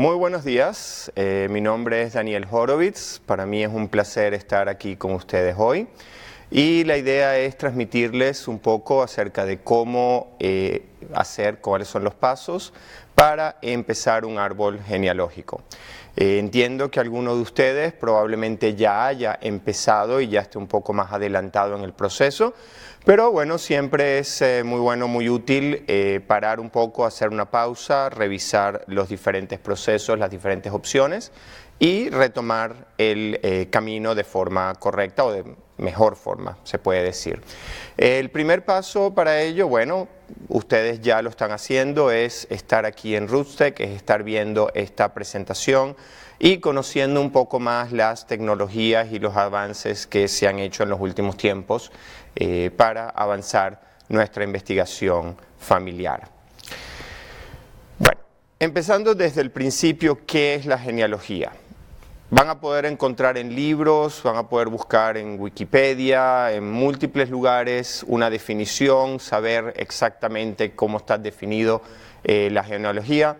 Muy buenos días, mi nombre es Daniel Horowitz, para mí es un placer estar aquí con ustedes hoy y la idea es transmitirles un poco acerca de cómo cuáles son los pasos para empezar un árbol genealógico. Entiendo que alguno de ustedes probablemente ya haya empezado y ya esté un poco más adelantado en el proceso, pero bueno, siempre es muy bueno, muy útil parar un poco, hacer una pausa, revisar los diferentes procesos, las diferentes opciones y retomar el camino de forma correcta o de mejor forma, se puede decir. El primer paso para ello, bueno, ustedes ya lo están haciendo, es estar aquí en RootsTech, es estar viendo esta presentación y conociendo un poco más las tecnologías y los avances que se han hecho en los últimos tiempos para avanzar nuestra investigación familiar. Bueno, empezando desde el principio, ¿qué es la genealogía? Van a poder encontrar en libros, van a poder buscar en Wikipedia, en múltiples lugares, una definición, saber exactamente cómo está definido la genealogía.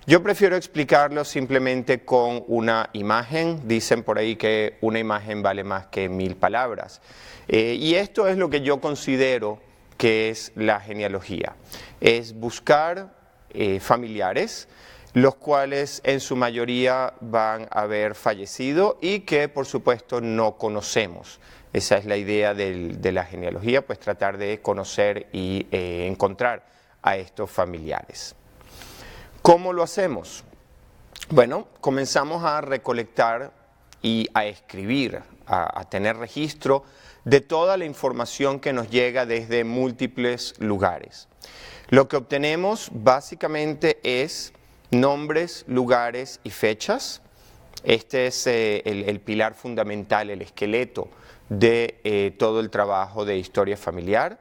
Yo prefiero explicarlo simplemente con una imagen. Dicen por ahí que una imagen vale más que 1000 palabras. Y esto es lo que yo considero que es la genealogía. Es buscar familiares, los cuales en su mayoría van a haber fallecido y que por supuesto no conocemos. Esa es la idea de la genealogía, pues tratar de conocer y encontrar a estos familiares. ¿Cómo lo hacemos? Bueno, comenzamos a recolectar y a escribir, a tener registro de toda la información que nos llega desde múltiples lugares. Lo que obtenemos básicamente es nombres, lugares y fechas. Este es el pilar fundamental, el esqueleto de todo el trabajo de historia familiar.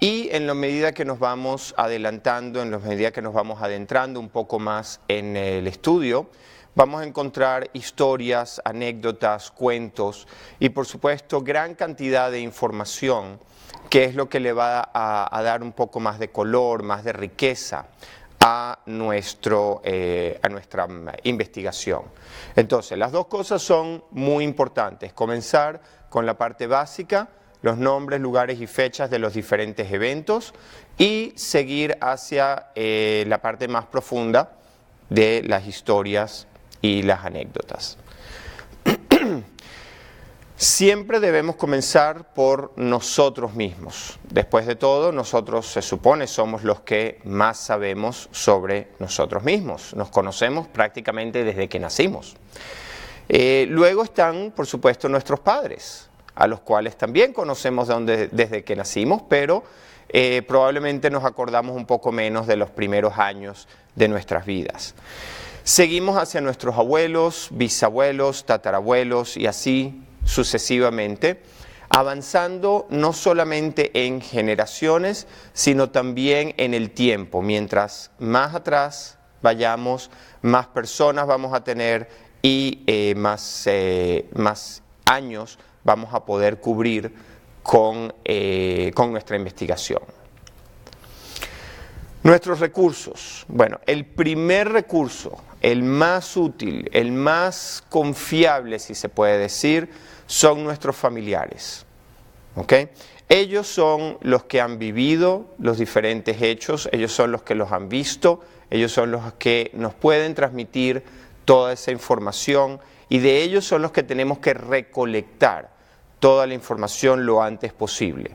Y en la medida que nos vamos adelantando, en la medida que nos vamos adentrando un poco más en el estudio, vamos a encontrar historias, anécdotas, cuentos y por supuesto gran cantidad de información que es lo que le va a dar un poco más de color, más de riqueza a nuestra investigación. Entonces, las dos cosas son muy importantes. Comenzar con la parte básica, los nombres, lugares y fechas de los diferentes eventos y seguir hacia la parte más profunda de las historias y las anécdotas. Siempre debemos comenzar por nosotros mismos. Después de todo, nosotros se supone somos los que más sabemos sobre nosotros mismos. Nos conocemos prácticamente desde que nacimos. Luego están, por supuesto, nuestros padres, a los cuales también conocemos desde que nacimos, pero probablemente nos acordamos un poco menos de los primeros años de nuestras vidas. Seguimos hacia nuestros abuelos, bisabuelos, tatarabuelos y así sucesivamente, avanzando no solamente en generaciones, sino también en el tiempo. Mientras más atrás vayamos, más personas vamos a tener y más años vamos a poder cubrir con nuestra investigación. Nuestros recursos. Bueno, el primer recurso, el más útil, el más confiable, si se puede decir, son nuestros familiares. ¿Okay? Ellos son los que han vivido los diferentes hechos, ellos son los que los han visto, ellos son los que nos pueden transmitir toda esa información y de ellos son los que tenemos que recolectar toda la información lo antes posible.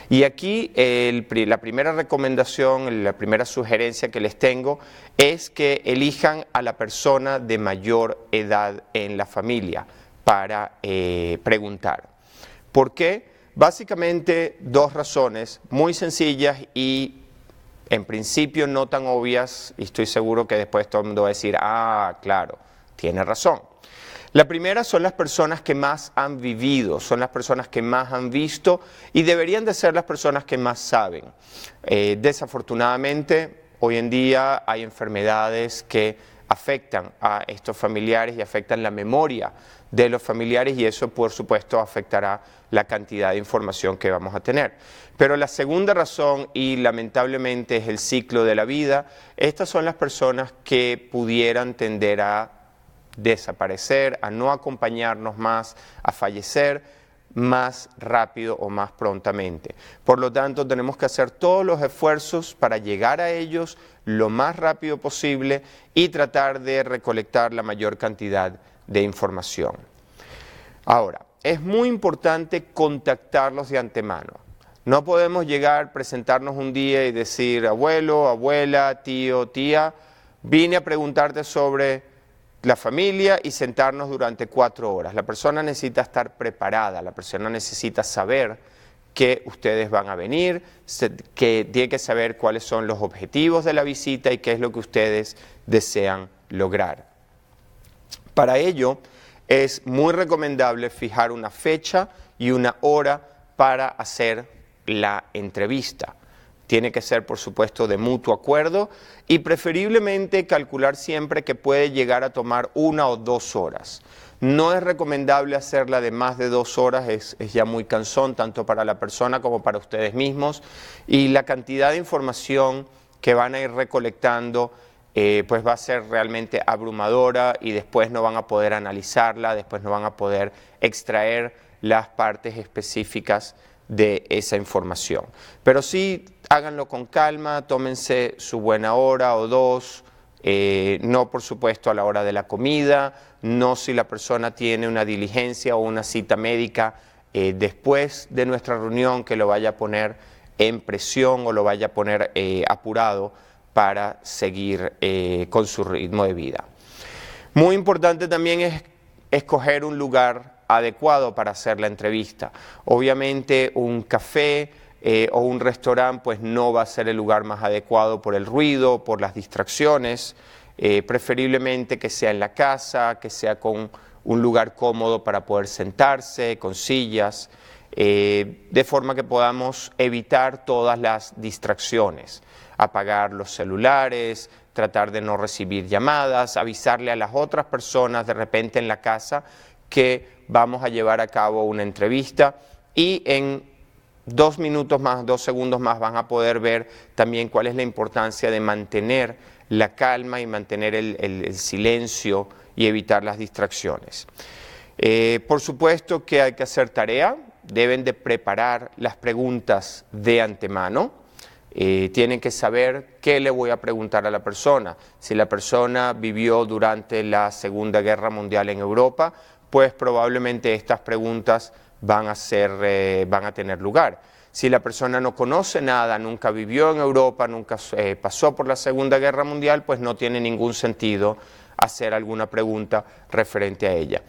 Y aquí la primera recomendación, la primera sugerencia que les tengo es que elijan a la persona de mayor edad en la familia para preguntar. ¿Por qué? Básicamente dos razones muy sencillas y en principio no tan obvias, y estoy seguro que después todo el mundo va a decir, ah, claro, tiene razón. La primera son las personas que más han vivido, son las personas que más han visto y deberían de ser las personas que más saben. Desafortunadamente, hoy en día hay enfermedades que afectan a estos familiares y afectan la memoria de los familiares, y eso por supuesto afectará la cantidad de información que vamos a tener. Pero la segunda razón, y lamentablemente es el ciclo de la vida, estas son las personas que pudieran tender a desaparecer, a no acompañarnos más, a fallecer más rápido o más prontamente. Por lo tanto, tenemos que hacer todos los esfuerzos para llegar a ellos lo más rápido posible y tratar de recolectar la mayor cantidad de información. Ahora, es muy importante contactarlos de antemano. No podemos llegar, presentarnos un día y decir, abuelo, abuela, tío, tía, vine a preguntarte sobre la familia y sentarnos durante 4 horas. La persona necesita estar preparada, la persona necesita saber que ustedes van a venir, que tiene que saber cuáles son los objetivos de la visita y qué es lo que ustedes desean lograr. Para ello, es muy recomendable fijar una fecha y una hora para hacer la entrevista. Tiene que ser, por supuesto, de mutuo acuerdo y preferiblemente calcular siempre que puede llegar a tomar 1 o 2 horas. No es recomendable hacerla de más de 2 horas, es ya muy cansón tanto para la persona como para ustedes mismos, y la cantidad de información que van a ir recolectando pues va a ser realmente abrumadora y después no van a poder analizarla, después no van a poder extraer las partes específicas de esa información. Pero sí, háganlo con calma, tómense su buena hora o 2, no por supuesto a la hora de la comida, no si la persona tiene una diligencia o una cita médica después de nuestra reunión que lo vaya a poner en presión o lo vaya a poner apurado para seguir con su ritmo de vida. Muy importante también es escoger un lugar adecuado para hacer la entrevista. Obviamente un café o un restaurante pues no va a ser el lugar más adecuado por el ruido, por las distracciones, preferiblemente que sea en la casa, que sea con un lugar cómodo para poder sentarse, con sillas, de forma que podamos evitar todas las distracciones, apagar los celulares, tratar de no recibir llamadas, avisarle a las otras personas de repente en la casa que vamos a llevar a cabo una entrevista, y en 2 minutos más, 2 segundos más van a poder ver también cuál es la importancia de mantener la calma y mantener el silencio y evitar las distracciones. Por supuesto que hay que hacer tarea, deben de preparar las preguntas de antemano. Tienen que saber qué le voy a preguntar a la persona. Si la persona vivió durante la Segunda Guerra Mundial en Europa, pues probablemente estas preguntas van a tener lugar. Si la persona no conoce nada, nunca vivió en Europa, nunca pasó por la Segunda Guerra Mundial, pues no tiene ningún sentido hacer alguna pregunta referente a ella.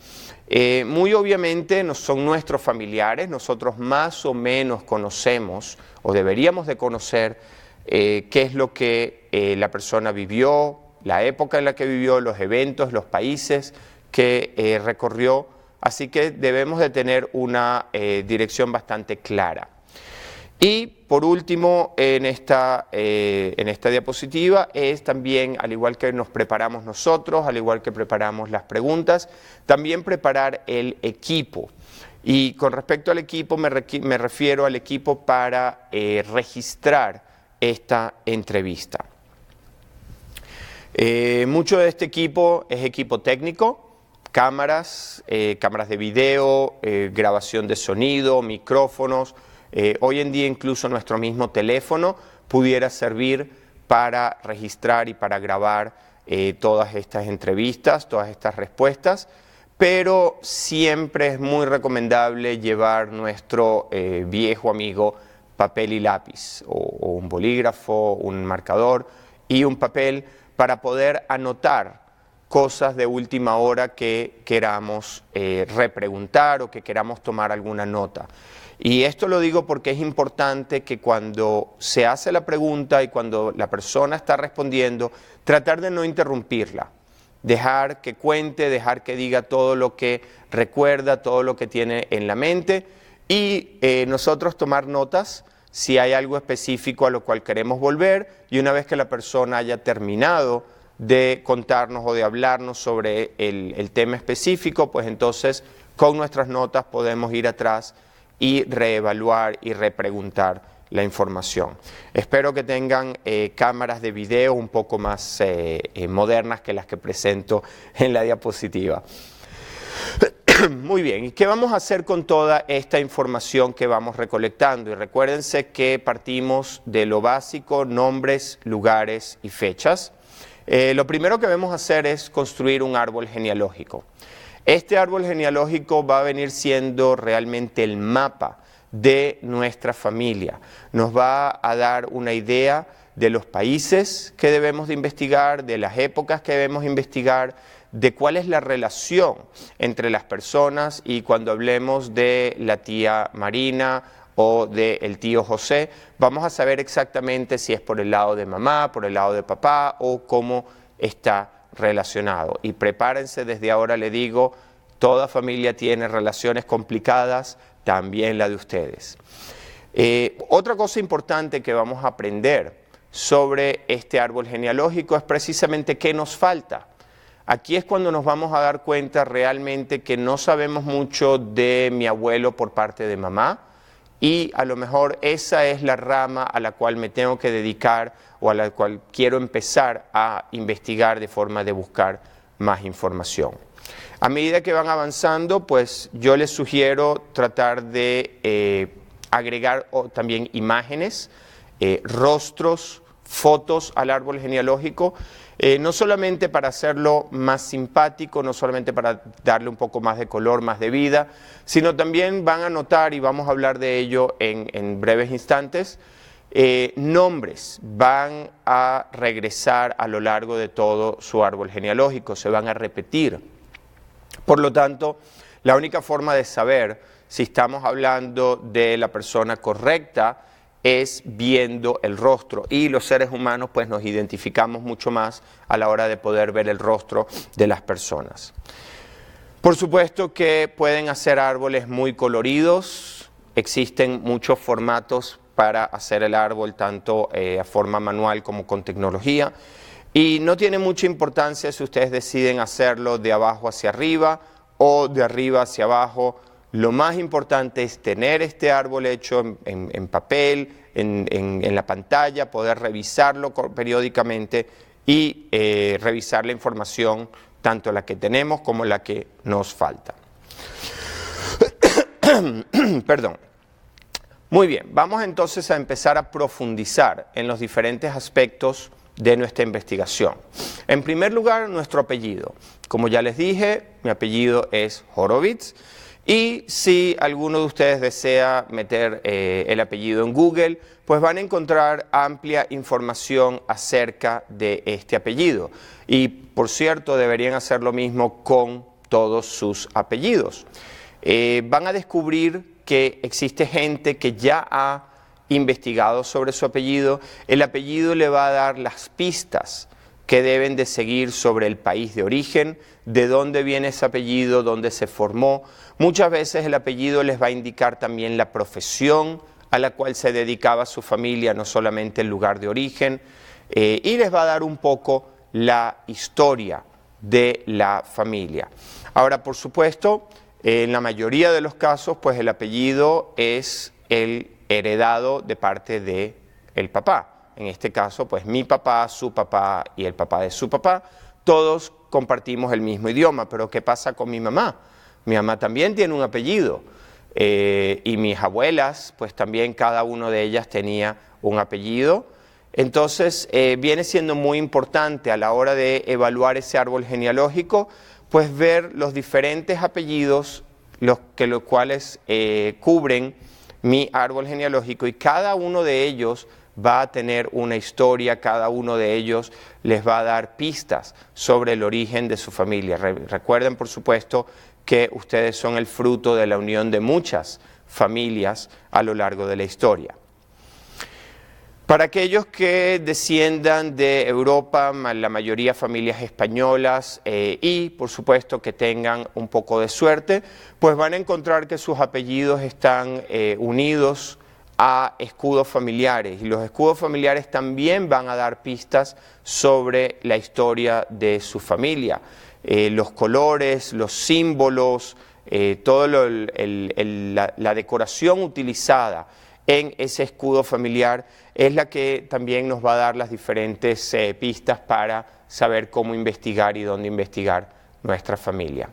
Muy obviamente no son nuestros familiares, nosotros más o menos conocemos o deberíamos de conocer qué es lo que la persona vivió, la época en la que vivió, los eventos, los países que recorrió, así que debemos de tener una dirección bastante clara. Y por último, en esta diapositiva es también, al igual que nos preparamos nosotros, al igual que preparamos las preguntas, también preparar el equipo. Y con respecto al equipo me refiero al equipo para registrar esta entrevista. Mucho de este equipo es equipo técnico, cámaras de video, grabación de sonido, micrófonos. Hoy en día incluso nuestro mismo teléfono pudiera servir para registrar y para grabar todas estas entrevistas, todas estas respuestas, pero siempre es muy recomendable llevar nuestro viejo amigo papel y lápiz, o un bolígrafo, un marcador y un papel para poder anotar cosas de última hora que queramos repreguntar o que queramos tomar alguna nota. Y esto lo digo porque es importante que cuando se hace la pregunta y cuando la persona está respondiendo, tratar de no interrumpirla, dejar que cuente, dejar que diga todo lo que recuerda, todo lo que tiene en la mente, y nosotros tomar notas si hay algo específico a lo cual queremos volver, y una vez que la persona haya terminado de contarnos o de hablarnos sobre el tema específico, pues entonces con nuestras notas podemos ir atrás y reevaluar y repreguntar la información. Espero que tengan cámaras de video un poco más modernas que las que presento en la diapositiva. Muy bien, ¿y qué vamos a hacer con toda esta información que vamos recolectando? Y recuérdense que partimos de lo básico, nombres, lugares y fechas. Lo primero que debemos hacer es construir un árbol genealógico. Este árbol genealógico va a venir siendo realmente el mapa de nuestra familia. Nos va a dar una idea de los países que debemos de investigar, de las épocas que debemos investigar, de cuál es la relación entre las personas, y cuando hablemos de la tía Marina o del tío José, vamos a saber exactamente si es por el lado de mamá, por el lado de papá o cómo está relacionado. Y prepárense, desde ahora le digo, toda familia tiene relaciones complicadas, también la de ustedes. Otra cosa importante que vamos a aprender sobre este árbol genealógico es precisamente qué nos falta. Aquí es cuando nos vamos a dar cuenta realmente que no sabemos mucho de mi abuelo por parte de mamá, y a lo mejor esa es la rama a la cual me tengo que dedicar o a la cual quiero empezar a investigar de forma de buscar más información. A medida que van avanzando, pues yo les sugiero tratar de agregar también imágenes, rostros, fotos al árbol genealógico, no solamente para hacerlo más simpático, no solamente para darle un poco más de color, más de vida, sino también van a notar, y vamos a hablar de ello en breves instantes, nombres van a regresar a lo largo de todo su árbol genealógico, se van a repetir. Por lo tanto, la única forma de saber si estamos hablando de la persona correcta es viendo el rostro, y los seres humanos pues nos identificamos mucho más a la hora de poder ver el rostro de las personas. Por supuesto que pueden hacer árboles muy coloridos, existen muchos formatos para hacer el árbol, tanto a forma manual como con tecnología, y no tiene mucha importancia si ustedes deciden hacerlo de abajo hacia arriba o de arriba hacia abajo. Lo más importante es tener este árbol hecho en papel, en la pantalla, poder revisarlo periódicamente y revisar la información, tanto la que tenemos como la que nos falta. Perdón. Muy bien, vamos entonces a empezar a profundizar en los diferentes aspectos de nuestra investigación. En primer lugar, nuestro apellido. Como ya les dije, mi apellido es Horowitz. Y si alguno de ustedes desea meter el apellido en Google, pues van a encontrar amplia información acerca de este apellido. Y por cierto, deberían hacer lo mismo con todos sus apellidos. Van a descubrir que existe gente que ya ha investigado sobre su apellido. El apellido le va a dar las pistas que deben de seguir sobre el país de origen, de dónde viene ese apellido, dónde se formó. Muchas veces el apellido les va a indicar también la profesión a la cual se dedicaba su familia, no solamente el lugar de origen, y les va a dar un poco la historia de la familia. Ahora, por supuesto, en la mayoría de los casos, pues el apellido es el heredado de parte del papá. En este caso, pues mi papá, su papá y el papá de su papá, todos compartimos el mismo idioma. Pero ¿qué pasa con mi mamá? Mi mamá también tiene un apellido, y mis abuelas, pues también cada una de ellas tenía un apellido. Entonces, viene siendo muy importante a la hora de evaluar ese árbol genealógico, pues ver los diferentes apellidos, los cuales cubren mi árbol genealógico, y cada uno de ellos va a tener una historia, cada uno de ellos les va a dar pistas sobre el origen de su familia. Recuerden, por supuesto, que ustedes son el fruto de la unión de muchas familias a lo largo de la historia. Para aquellos que desciendan de Europa, la mayoría familias españolas, y por supuesto que tengan un poco de suerte, pues van a encontrar que sus apellidos están unidos a escudos familiares, y los escudos familiares también van a dar pistas sobre la historia de su familia. Los colores, los símbolos, toda la decoración utilizada en ese escudo familiar es la que también nos va a dar las diferentes pistas para saber cómo investigar y dónde investigar nuestra familia.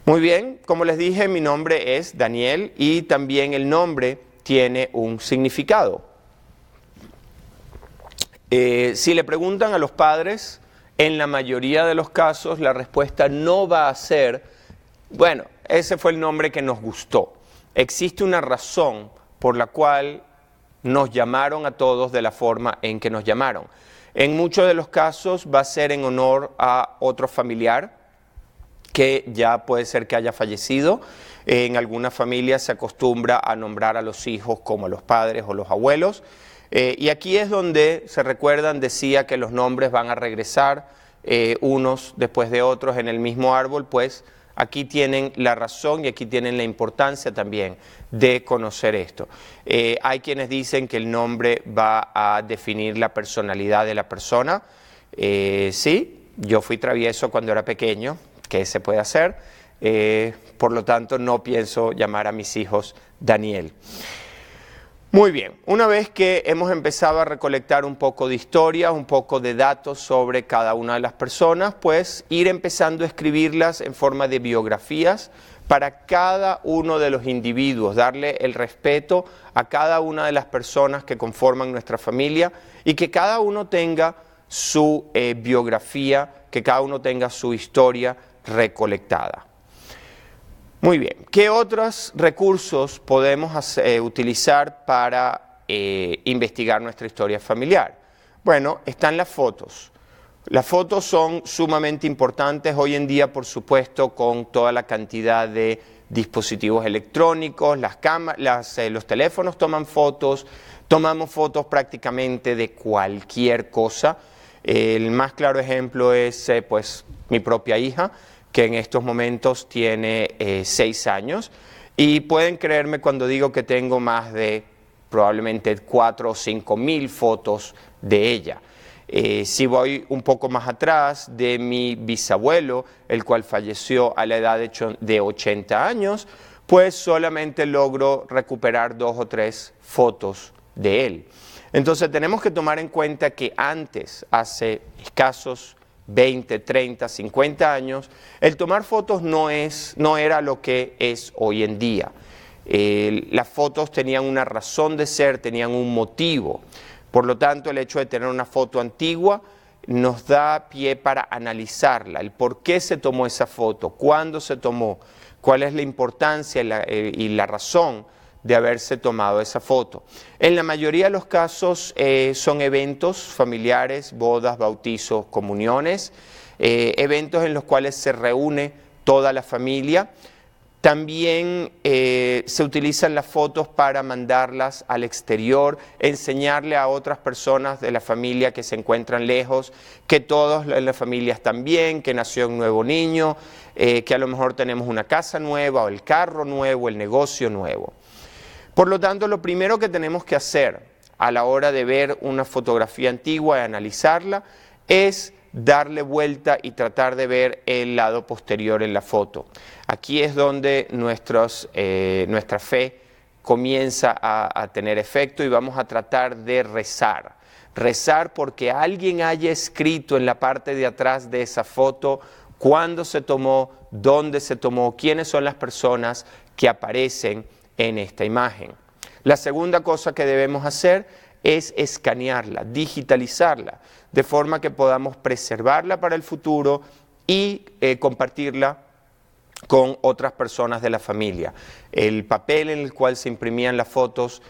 Muy bien, como les dije, mi nombre es Daniel y también el nombre tiene un significado. Si le preguntan a los padres, en la mayoría de los casos la respuesta no va a ser, bueno, ese fue el nombre que nos gustó. Existe una razón por la cual nos llamaron a todos de la forma en que nos llamaron. En muchos de los casos va a ser en honor a otro familiar que ya puede ser que haya fallecido. En algunas familias se acostumbra a nombrar a los hijos como a los padres o los abuelos. Y aquí es donde, se recuerdan, decía que los nombres van a regresar unos después de otros en el mismo árbol, pues aquí tienen la razón y aquí tienen la importancia también de conocer esto. Hay quienes dicen que el nombre va a definir la personalidad de la persona. Sí, yo fui travieso cuando era pequeño, ¿qué se puede hacer? Por lo tanto, no pienso llamar a mis hijos Daniel. Muy bien, una vez que hemos empezado a recolectar un poco de historia, un poco de datos sobre cada una de las personas, pues ir empezando a escribirlas en forma de biografías para cada uno de los individuos, darle el respeto a cada una de las personas que conforman nuestra familia y que cada uno tenga su biografía, que cada uno tenga su historia recolectada. Muy bien, ¿qué otros recursos podemos utilizar para investigar nuestra historia familiar? Bueno, están las fotos. Las fotos son sumamente importantes hoy en día, por supuesto, con toda la cantidad de dispositivos electrónicos, los teléfonos toman fotos, tomamos fotos prácticamente de cualquier cosa. El más claro ejemplo es pues mi propia hija, que en estos momentos tiene 6 años, y pueden creerme cuando digo que tengo más de probablemente 4 o 5 mil fotos de ella. Si voy un poco más atrás, de mi bisabuelo, el cual falleció a la edad de 80 años, pues solamente logro recuperar 2 o 3 fotos de él. Entonces tenemos que tomar en cuenta que antes, hace escasos 20, 30, 50 años, el tomar fotos no era lo que es hoy en día. Las fotos tenían una razón de ser, tenían un motivo. Por lo tanto, el hecho de tener una foto antigua nos da pie para analizarla, el por qué se tomó esa foto, cuándo se tomó, cuál es la importancia y la razón de haberse tomado esa foto. En la mayoría de los casos son eventos familiares, bodas, bautizos, comuniones, eventos en los cuales se reúne toda la familia. También se utilizan las fotos para mandarlas al exterior, enseñarle a otras personas de la familia que se encuentran lejos, que todos en la familia están bien, que nació un nuevo niño, que a lo mejor tenemos una casa nueva, o el carro nuevo, el negocio nuevo. Por lo tanto, lo primero que tenemos que hacer a la hora de ver una fotografía antigua y analizarla es darle vuelta y tratar de ver el lado posterior en la foto. Aquí es donde nuestra fe comienza a tener efecto y vamos a tratar de rezar. Rezar porque alguien haya escrito en la parte de atrás de esa foto cuándo se tomó, dónde se tomó, quiénes son las personas que aparecen en esta imagen. La segunda cosa que debemos hacer es escanearla, digitalizarla, de forma que podamos preservarla para el futuro y compartirla con otras personas de la familia. El papel en el cual se imprimían las fotos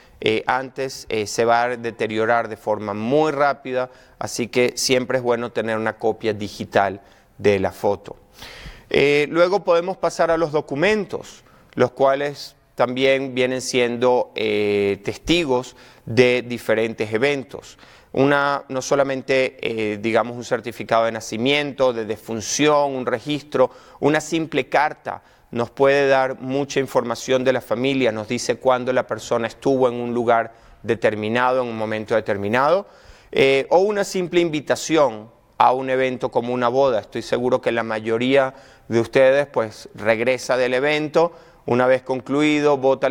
antes se va a deteriorar de forma muy rápida, así que siempre es bueno tener una copia digital de la foto. Luego podemos pasar a los documentos, los cuales también vienen siendo testigos de diferentes eventos. No solamente, digamos, un certificado de nacimiento, de defunción, un registro, una simple carta nos puede dar mucha información de la familia, nos dice cuándo la persona estuvo en un lugar determinado, en un momento determinado, o una simple invitación a un evento como una boda. Estoy seguro que la mayoría de ustedes pues regresa del evento, una vez concluido, vota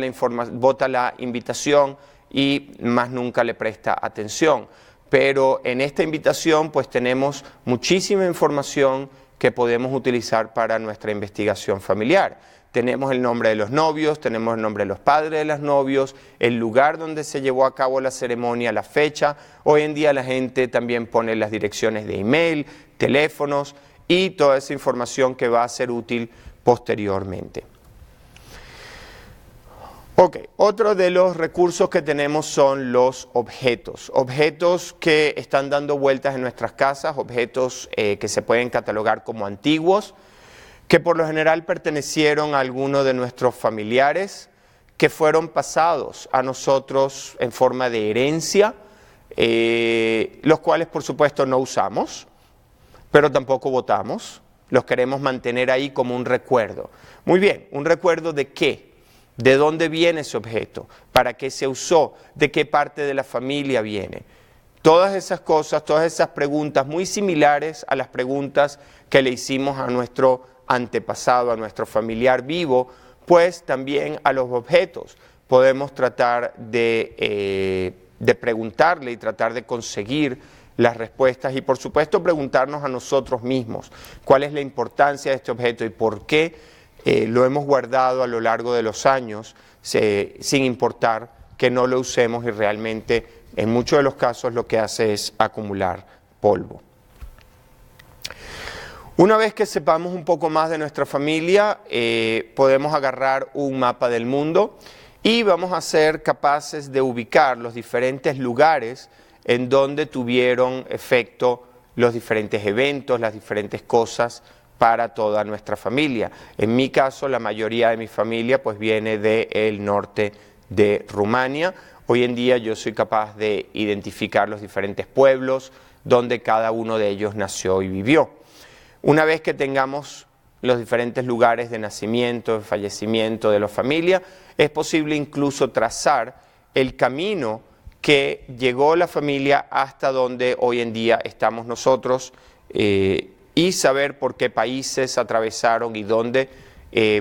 la invitación y más nunca le presta atención. Pero en esta invitación pues tenemos muchísima información que podemos utilizar para nuestra investigación familiar. Tenemos el nombre de los novios, tenemos el nombre de los padres de los novios, el lugar donde se llevó a cabo la ceremonia, la fecha. Hoy en día la gente también pone las direcciones de email, teléfonos y toda esa información que va a ser útil posteriormente. Ok, otro de los recursos que tenemos son los objetos. Objetos que están dando vueltas en nuestras casas, objetos que se pueden catalogar como antiguos, que por lo general pertenecieron a alguno de nuestros familiares, que fueron pasados a nosotros en forma de herencia, los cuales por supuesto no usamos, pero tampoco botamos, los queremos mantener ahí como un recuerdo. Muy bien, ¿un recuerdo de qué? ¿De dónde viene ese objeto? ¿Para qué se usó? ¿De qué parte de la familia viene? Todas esas cosas, todas esas preguntas muy similares a las preguntas que le hicimos a nuestro antepasado, a nuestro familiar vivo, pues también a los objetos. Podemos tratar de preguntarle y tratar de conseguir las respuestas y por supuesto preguntarnos a nosotros mismos cuál es la importancia de este objeto y por qué lo hemos guardado a lo largo de los años sin importar que no lo usemos y realmente en muchos de los casos lo que hace es acumular polvo. Una vez que sepamos un poco más de nuestra familia, podemos agarrar un mapa del mundo y vamos a ser capaces de ubicar los diferentes lugares en donde tuvieron efecto los diferentes eventos, las diferentes cosas para toda nuestra familia. En mi caso, la mayoría de mi familia pues viene del norte de Rumania. Hoy en día yo soy capaz de identificar los diferentes pueblos donde cada uno de ellos nació y vivió. Una vez que tengamos los diferentes lugares de nacimiento, de fallecimiento de la familia, es posible incluso trazar el camino que llegó la familia hasta donde hoy en día estamos nosotros y saber por qué países atravesaron y dónde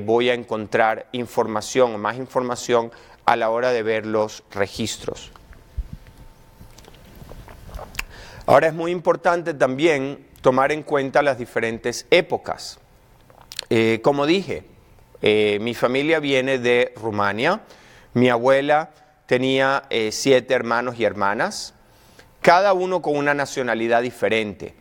voy a encontrar información o más información a la hora de ver los registros. Ahora es muy importante también tomar en cuenta las diferentes épocas. Como dije, mi familia viene de Rumania, mi abuela tenía 7 hermanos y hermanas, cada uno con una nacionalidad diferente.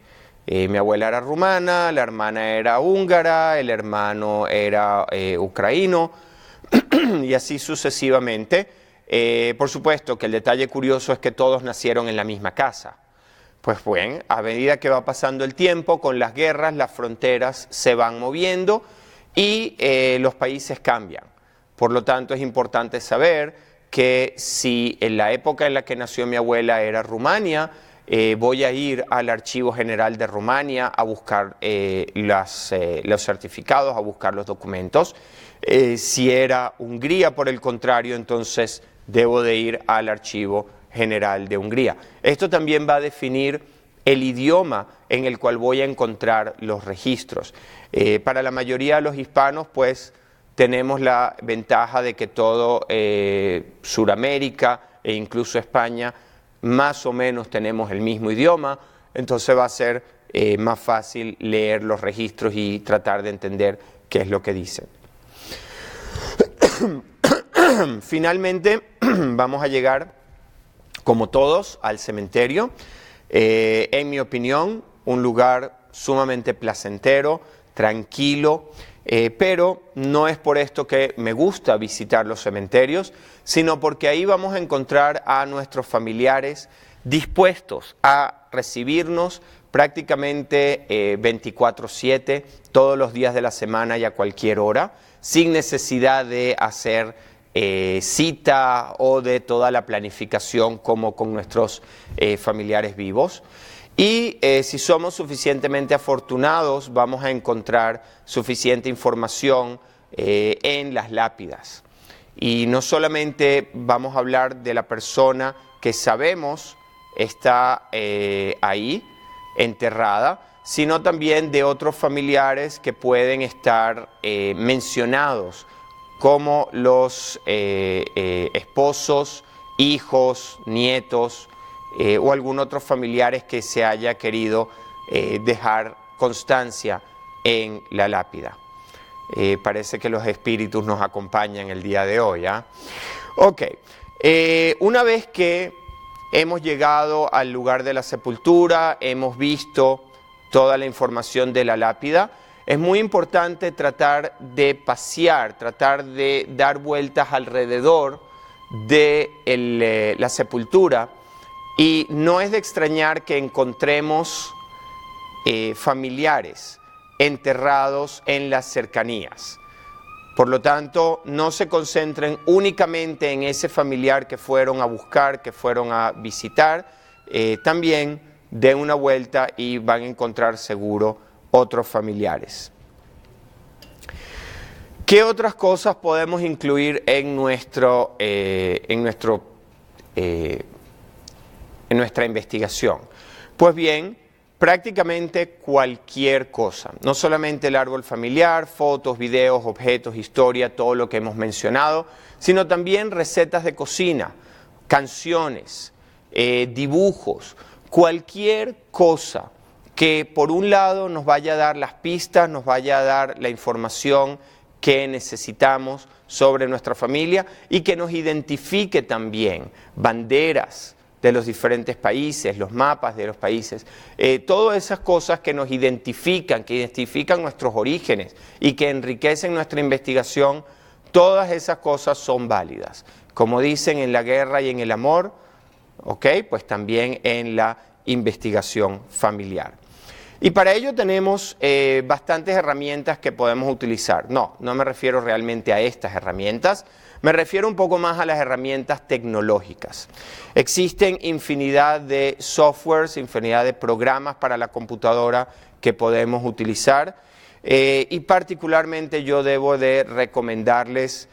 Mi abuela era rumana, la hermana era húngara, el hermano era ucraíno y así sucesivamente. Por supuesto que el detalle curioso es que todos nacieron en la misma casa. Pues bien, a medida que va pasando el tiempo, con las guerras, las fronteras se van moviendo y los países cambian. Por lo tanto, es importante saber que si en la época en la que nació mi abuela era Rumania, voy a ir al Archivo General de Rumania a buscar los certificados, a buscar los documentos. Si era Hungría, por el contrario, entonces debo de ir al Archivo General de Hungría. Esto también va a definir el idioma en el cual voy a encontrar los registros. Para la mayoría de los hispanos, pues, tenemos la ventaja de que todo Suramérica e incluso España más o menos tenemos el mismo idioma, entonces va a ser más fácil leer los registros y tratar de entender qué es lo que dicen. Finalmente vamos a llegar, como todos, al cementerio. En mi opinión, un lugar sumamente placentero, tranquilo, pero no es por esto que me gusta visitar los cementerios, sino porque ahí vamos a encontrar a nuestros familiares dispuestos a recibirnos prácticamente 24/7, todos los días de la semana y a cualquier hora, sin necesidad de hacer cita o de toda la planificación como con nuestros familiares vivos. Y si somos suficientemente afortunados, vamos a encontrar suficiente información en las lápidas. Y no solamente vamos a hablar de la persona que sabemos está ahí, enterrada, sino también de otros familiares que pueden estar mencionados, como los esposos, hijos, nietos o algún otro familiares que se haya querido dejar constancia en la lápida. Parece que los espíritus nos acompañan el día de hoy. Ok, una vez que hemos llegado al lugar de la sepultura, hemos visto toda la información de la lápida, es muy importante tratar de pasear, tratar de dar vueltas alrededor de la sepultura, y no es de extrañar que encontremos familiares enterrados en las cercanías. Por lo tanto, no se concentren únicamente en ese familiar que fueron a buscar, que fueron a visitar, también den una vuelta y van a encontrar seguro otros familiares. ¿Qué otras cosas podemos incluir en nuestra investigación? Pues bien, prácticamente cualquier cosa, no solamente el árbol familiar, fotos, videos, objetos, historia, todo lo que hemos mencionado, sino también recetas de cocina, canciones, dibujos, cualquier cosa que por un lado nos vaya a dar las pistas, nos vaya a dar la información que necesitamos sobre nuestra familia y que nos identifique también, banderas de los diferentes países, los mapas de los países, todas esas cosas que nos identifican, que identifican nuestros orígenes y que enriquecen nuestra investigación, todas esas cosas son válidas. Como dicen, en la guerra y en el amor, pues también en la investigación familiar. Y para ello tenemos bastantes herramientas que podemos utilizar. No me refiero realmente a estas herramientas, me refiero un poco más a las herramientas tecnológicas. Existen infinidad de softwares, infinidad de programas para la computadora que podemos utilizar, y particularmente yo debo de recomendarles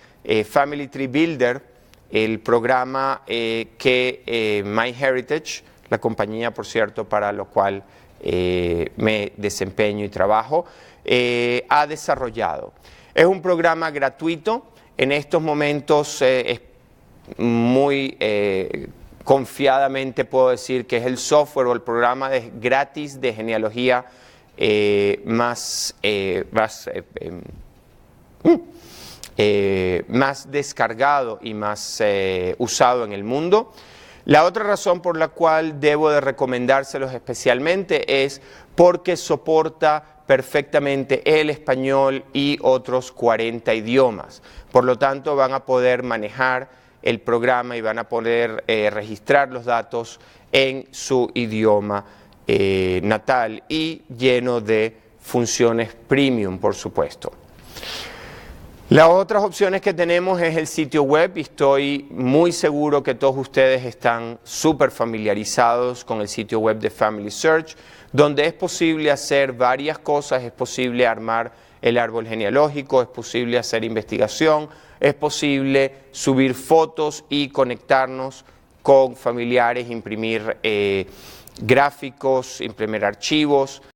Family Tree Builder, el programa que MyHeritage, la compañía por cierto para lo cual me desempeño y trabajo, ha desarrollado. Es un programa gratuito, en estos momentos es muy confiadamente puedo decir que es el software o el programa gratis de genealogía más descargado y más usado en el mundo. La otra razón por la cual debo de recomendárselos especialmente es porque soporta perfectamente el español y otros 40 idiomas. Por lo tanto, van a poder manejar el programa y van a poder registrar los datos en su idioma natal y lleno de funciones premium, por supuesto. Las otras opciones que tenemos es el sitio web, y estoy muy seguro que todos ustedes están súper familiarizados con el sitio web de Family Search, donde es posible hacer varias cosas, es posible armar el árbol genealógico, es posible hacer investigación, es posible subir fotos y conectarnos con familiares, imprimir gráficos, imprimir archivos.